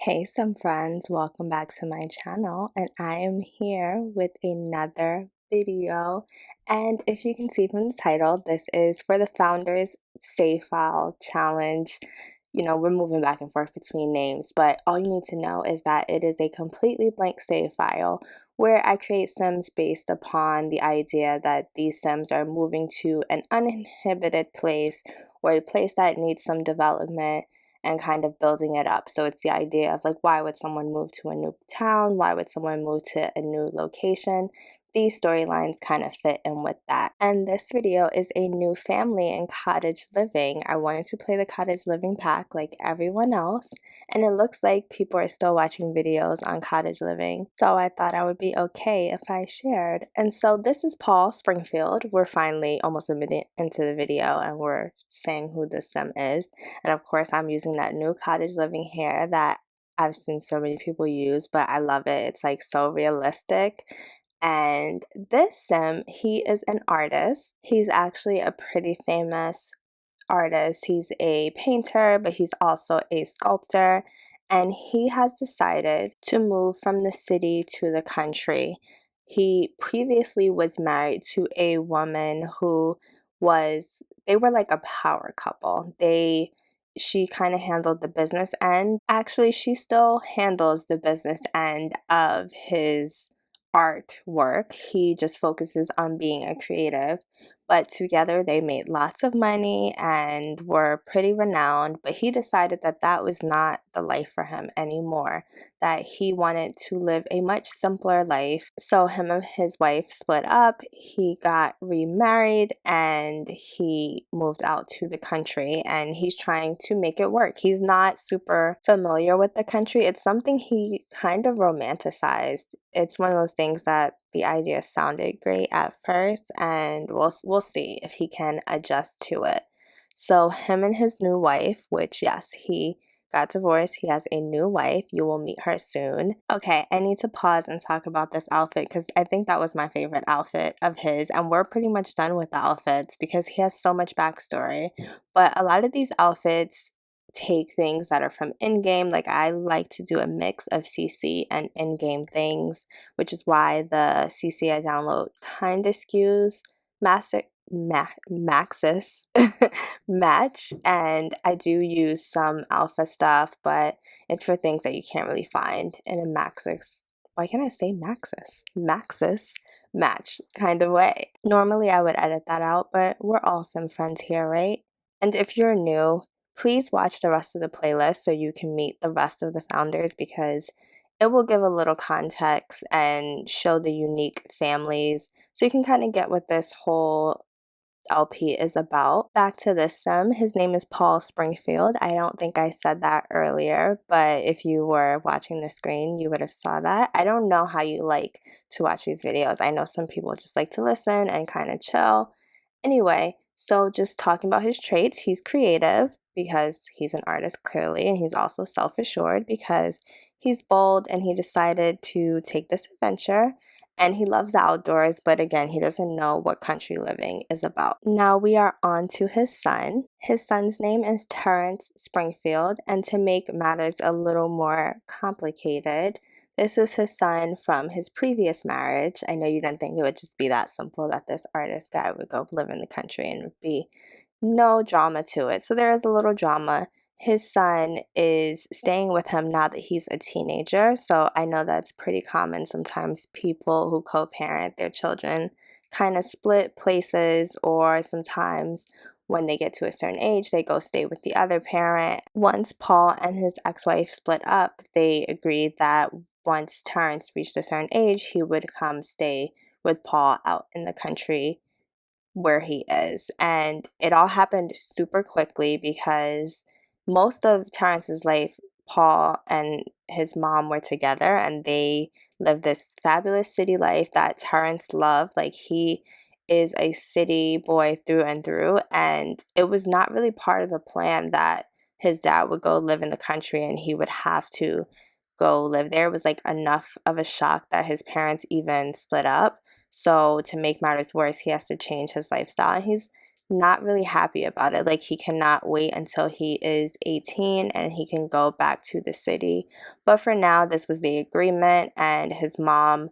Hey some friends, welcome back to my channel, and I am here with another video. And if you can see from the title, this is for the Founders Save File Challenge. You know, we're moving back and forth between names, but all you need to know is that it is a completely blank save file where I create Sims based upon the idea that these Sims are moving to an uninhibited place or a place that needs some development and kind of building it up. So it's the idea of like, why would someone move to a new town? Why would someone move to a new location? These storylines kind of fit in with that. And this video is a new family in cottage living. I wanted to play the cottage living pack like everyone else, and it looks like people are still watching videos on cottage living. So I thought I would be okay if I shared. And so this is Paul Springfield. We're finally almost a minute into the video and we're saying who this sim is. And of course I'm using that new cottage living hair that I've seen so many people use, but I love it. It's like so realistic. And this sim, he is an artist. He's actually a pretty famous artist. He's a painter, but he's also a sculptor. And he has decided to move from the city to the country. He previously was married to a woman who they were like a power couple. She kind of handled the business end. Actually, she still handles the business end of his artwork. He just focuses on being a creative. But together they made lots of money and were pretty renowned. But he decided that that was not the life for him anymore, that he wanted to live a much simpler life. So him and his wife split up. He got remarried and he moved out to the country, and he's trying to make it work. He's not super familiar with the country. It's something he kind of romanticized. It's one of those things that the idea sounded great at first, and we'll see if he can adjust to it. So him and his new wife, which yes, he got divorced. He has a new wife. You will meet her soon. Okay, I need to pause and talk about this outfit because I think that was my favorite outfit of his, and we're pretty much done with the outfits because he has so much backstory. But a lot of these outfits take things that are from in-game. Like, I like to do a mix of CC and in-game things, which is why the CC I download kind of skews Maxis match, and I do use some alpha stuff, but it's for things that you can't really find in a Maxis. Why can't I say Maxis match kind of way. Normally I would edit that out, but we're all sim friends here, right? And if you're new, please watch the rest of the playlist so you can meet the rest of the founders, because it will give a little context and show the unique families so you can kind of get what this whole LP is about. Back to this sim, his name is Paul Springfield. I don't think I said that earlier, but if you were watching the screen, you would have saw that. I don't know how you like to watch these videos. I know some people just like to listen and kind of chill. Anyway, so just talking about his traits, he's creative because he's an artist clearly, and he's also self-assured because he's bold and he decided to take this adventure. And he loves the outdoors, but again, he doesn't know what country living is about. Now we are on to his son. His son's name is Terrence Springfield, and to make matters a little more complicated, this is his son from his previous marriage. I know you didn't think it would just be that simple, that this artist guy would go live in the country and would be no drama to it. So there is a little drama. His son is staying with him now that he's a teenager. So I know that's pretty common. Sometimes people who co-parent their children kind of split places, or sometimes when they get to a certain age, they go stay with the other parent. Once Paul and his ex-wife split up, they agreed that once Terrence reached a certain age, he would come stay with Paul out in the country where he is. And it all happened super quickly because most of Terrence's life, Paul and his mom were together and they lived this fabulous city life that Terrence loved. Like, he is a city boy through and through, and it was not really part of the plan that his dad would go live in the country and he would have to go live there. It was like enough of a shock that his parents even split up. So to make matters worse, he has to change his lifestyle. And he's not really happy about it. Like, he cannot wait until he is 18 and he can go back to the city. But for now, this was the agreement, and his mom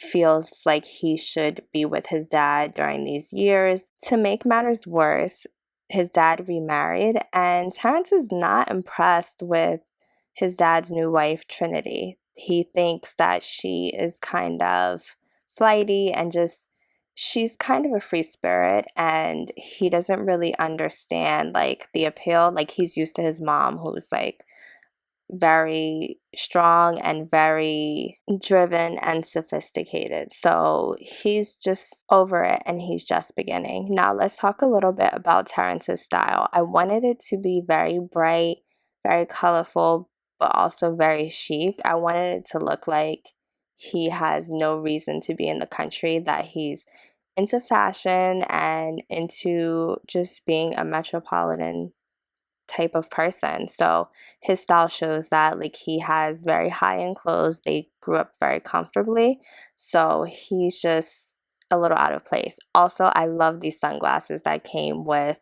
feels like he should be with his dad during these years. To make matters worse, his dad remarried, and Terrence is not impressed with his dad's new wife, Trinity. He thinks that she is kind of flighty and just she's kind of a free spirit, and he doesn't really understand like the appeal. Like, he's used to his mom, who's like very strong and very driven and sophisticated. So he's just over it, and he's just beginning. Now let's talk a little bit about Terrence's style. I wanted it to be very bright, very colorful, but also very chic. I wanted it to look like he has no reason to be in the country, that he's into fashion and into just being a metropolitan type of person. So his style shows that, like, he has very high-end clothes. They grew up very comfortably. So he's just a little out of place. Also, I love these sunglasses that came with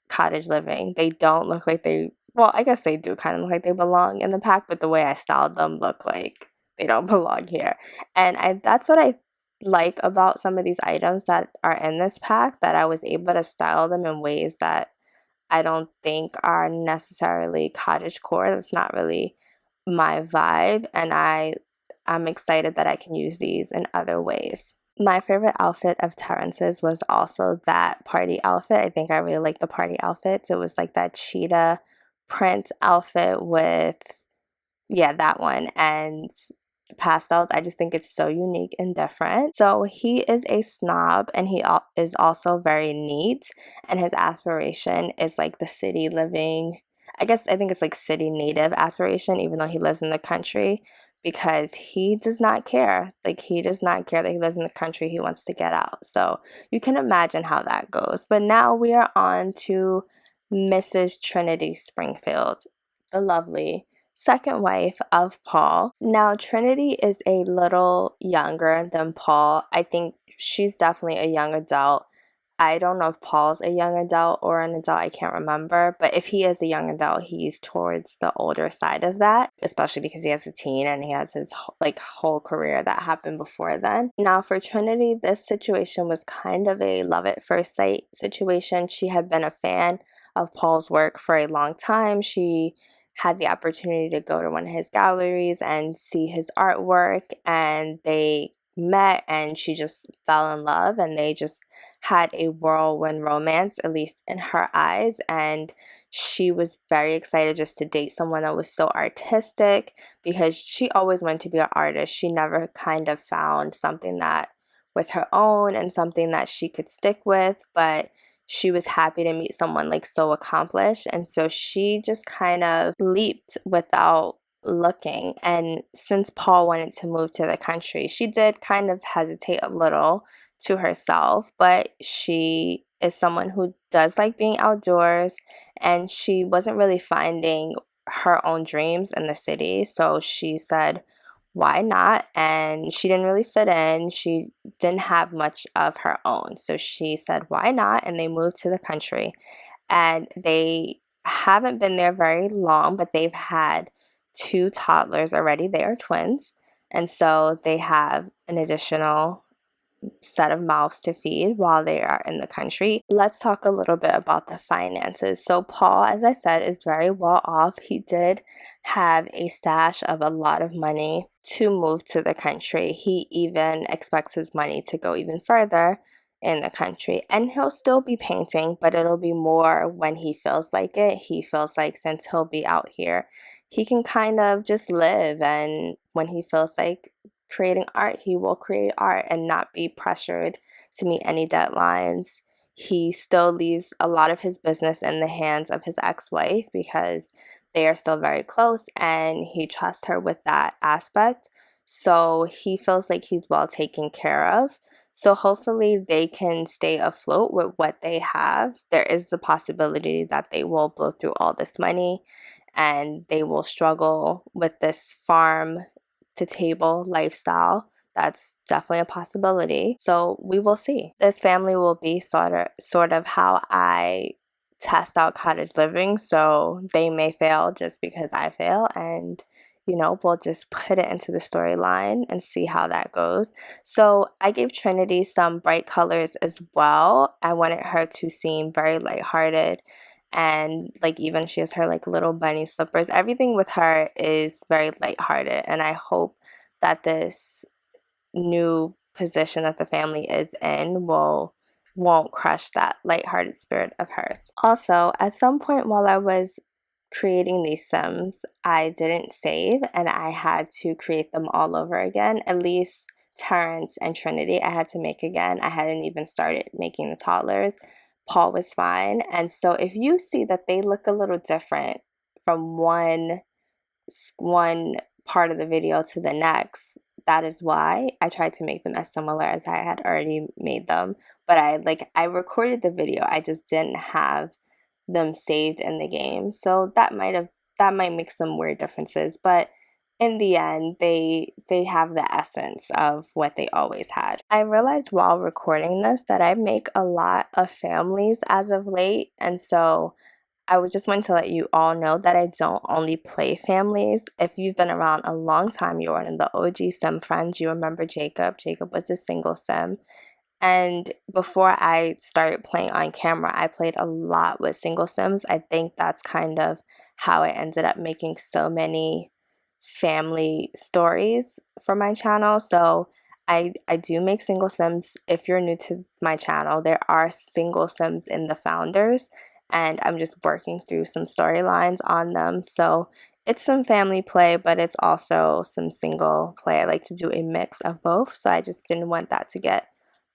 Cottage Living. They don't look like they, well, I guess they do kind of look like they belong in the pack, but the way I styled them look like they don't belong here. And that's what I like about some of these items that are in this pack, that I was able to style them in ways that I don't think are necessarily cottagecore. That's not really my vibe, and I'm excited that I can use these in other ways. My favorite outfit of Terrence's was also that party outfit. I think I really like the party outfits. It was like that cheetah print outfit with, yeah, that one, and pastels. I just think it's so unique and different. So he is a snob, and he is also very neat, and his aspiration is like the city living, I think it's like city native aspiration, even though he lives in the country, because he does not care. Like, he does not care that he lives in the country. He wants to get out. So you can imagine how that goes. But now we are on to Mrs. Trinity Springfield, the lovely second wife of Paul. Now, Trinity is a little younger than Paul. I think she's definitely a young adult. I don't know if Paul's a young adult or an adult, I can't remember. But if he is a young adult, he's towards the older side of that, especially because he has a teen and he has his like whole career that happened before then. Now, for Trinity, this situation was kind of a love at first sight situation. She had been a fan of Paul's work for a long time. She had the opportunity to go to one of his galleries and see his artwork, and they met, and she just fell in love, and they just had a whirlwind romance, at least in her eyes. And she was very excited just to date someone that was so artistic, because she always wanted to be an artist. She never kind of found something that was her own and something that she could stick with, but she was happy to meet someone like so accomplished, and so she just kind of leaped without looking. And since Paul wanted to move to the country, she did kind of hesitate a little to herself, but she is someone who does like being outdoors, and she wasn't really finding her own dreams in the city. So she said, why not? And she didn't really fit in. She didn't have much of her own. So she said, why not? And they moved to the country. And they haven't been there very long, but they've had two toddlers already. They are twins. And so they have an additional set of mouths to feed while they are in the country. Let's talk a little bit about the finances. So Paul, as I said, is very well off. He did have a stash of a lot of money to move to the country. He even expects his money to go even further in the country, and he'll still be painting, but it'll be more when he feels like it. He feels like since he'll be out here, he can kind of just live, and when he feels like creating art, he will create art and not be pressured to meet any deadlines. He still leaves a lot of his business in the hands of his ex-wife, because they are still very close and he trusts her with that aspect. So he feels like he's well taken care of. So hopefully they can stay afloat with what they have. There is the possibility that they will blow through all this money and they will struggle with this farm to table lifestyle That's definitely a possibility. So we will see. This family will be sort of how I test out cottage living. So they may fail just because I fail, and we'll just put it into the storyline and see how that goes. So I gave Trinity some bright colors as well. I wanted her to seem very lighthearted, and like even she has her like little bunny slippers. Everything with her is very lighthearted, and I hope that this new position that the family is in won't crush that lighthearted spirit of hers. Also, at some point while I was creating these Sims, I didn't save and I had to create them all over again. At least Terrence and Trinity I had to make again. I hadn't even started making the toddlers. Paul was fine. And so if you see that they look a little different from one part of the video to the next, that is why I tried to make them as similar as I had already made them. But I recorded the video, I just didn't have them saved in the game. So that might make some weird differences, but in the end they have the essence of what they always had. I realized while recording this that I make a lot of families as of late, and so I would just want to let you all know that I don't only play families. If you've been around a long time, you're one of the OG Sim friends, you remember Jacob. Jacob was a single Sim. And before I started playing on camera, I played a lot with single Sims. I think that's kind of how I ended up making so many family stories for my channel. So I do make single Sims. If you're new to my channel, there are single Sims in the founders, and I'm just working through some storylines on them. So it's some family play, but it's also some single play. I like to do a mix of both, so I just didn't want that to get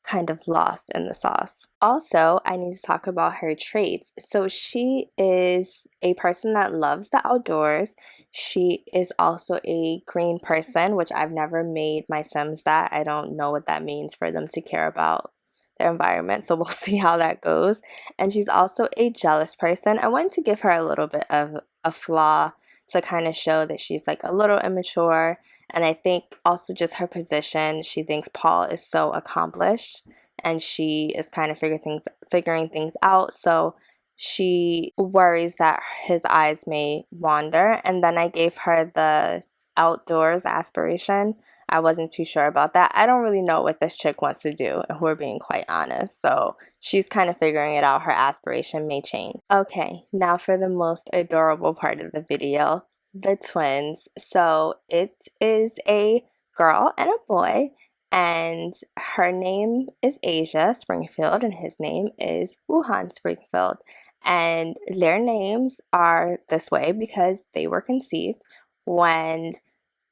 kind of lost in the sauce. Also, I need to talk about her traits. So she is a person that loves the outdoors. She is also a green person, which I've never made my Sims that. I don't know what that means for them to care about their environment, so we'll see how that goes. And she's also a jealous person. I wanted to give her a little bit of a flaw to kind of show that she's like a little immature. And I think also just her position, she thinks Paul is so accomplished and she is kind of figuring things out. So she worries that his eyes may wander. And then I gave her the outdoors aspiration. I wasn't too sure about that. I don't really know what this chick wants to do, if we're being quite honest. So she's kind of figuring it out. Her aspiration may change. Okay, now for the most adorable part of the video, the twins. So it is a girl and a boy, and her name is Asia Springfield and his name is Wuhan Springfield. And their names are this way because they were conceived when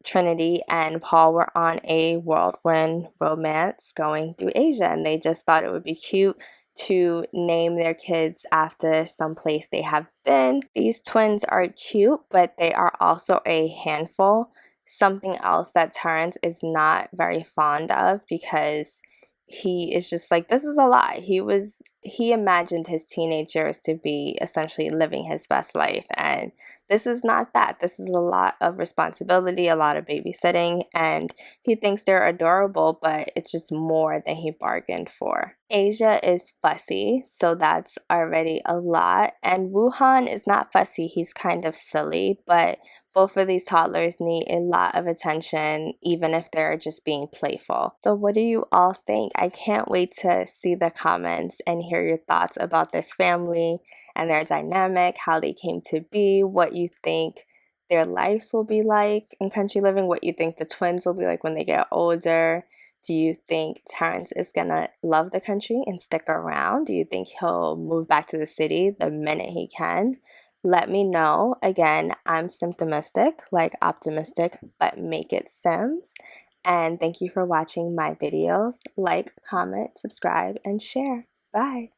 Trinity and Paul were on a whirlwind romance going through Asia, and they just thought it would be cute to name their kids after some place they have been. These twins are cute, but they are also a handful. Something else that Terrence is not very fond of because he is just like, this is a lot. He imagined his teenage years to be essentially living his best life, and this is not that. This is a lot of responsibility, a lot of babysitting, and he thinks they're adorable, but it's just more than he bargained for. Asia is fussy, so that's already a lot, and Wuhan is not fussy. He's kind of silly, but both of these toddlers need a lot of attention, even if they're just being playful. So what do you all think? I can't wait to see the comments and hear your thoughts about this family and their dynamic, how they came to be, what you think their lives will be like in country living, what you think the twins will be like when they get older. Do you think Terrence is gonna love the country and stick around? Do you think he'll move back to the city the minute he can? Let me know. Again, I'm Simtomistic, like optimistic, but make it Sims. And thank you for watching my videos. Like, comment, subscribe, and share. Bye.